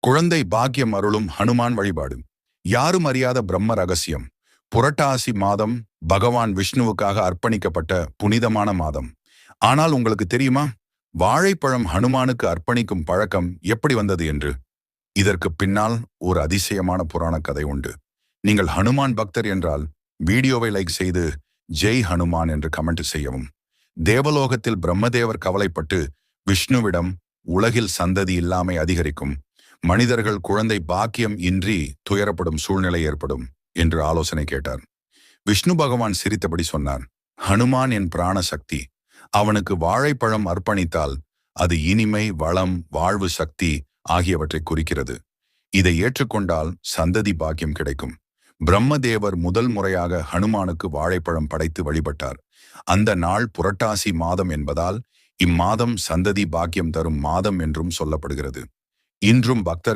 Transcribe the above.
குழந்தை பாக்கியம் அருளும் ஹனுமான் வழிபாடு. யாரும் அறியாத பிரம்ம ரகசியம். புரட்டாசி மாதம் பகவான் விஷ்ணுவுக்காக அர்ப்பணிக்கப்பட்ட புனிதமான மாதம். ஆனால் உங்களுக்கு தெரியுமா, வாழைப்பழம் ஹனுமானுக்கு அர்ப்பணிக்கும் பழக்கம் எப்படி வந்தது என்று? இதற்கு பின்னால் ஒரு அதிசயமான புராண கதை உண்டு. நீங்கள் ஹனுமான் பக்தர் என்றால் வீடியோவை லைக் செய்து ஜெய் ஹனுமான் என்று கமெண்ட் செய்யவும். தேவலோகத்தில் பிரம்மதேவர் கவலைப்பட்டு விஷ்ணுவிடம் உலகில் சந்ததி இல்லாமை அதிகரிக்கும், மனிதர்கள் குழந்தை பாக்கியம் இன்றி துயரப்படும் சூழ்நிலை ஏற்படும் என்று ஆலோசனை கேட்டார். விஷ்ணு பகவான் சிரித்தபடி சொன்னார், ஹனுமான் என் பிராண சக்தி. அவனுக்கு வாழைப்பழம் அர்ப்பணித்தால் அது இனிமை, வளம், வாழ்வு, சக்தி ஆகியவற்றை குறிக்கிறது. இதை ஏற்றுக்கொண்டால் சந்ததி பாக்கியம் கிடைக்கும். பிரம்மதேவர் முதல் முறையாக ஹனுமானுக்கு வாழைப்பழம் படைத்து வழிபட்டார். அந்த நாள் புரட்டாசி மாதம் என்பதால் இம்மாதம் சந்ததி பாக்கியம் தரும் மாதம் என்றும் சொல்லப்படுகிறது. இன்றும் பக்தர்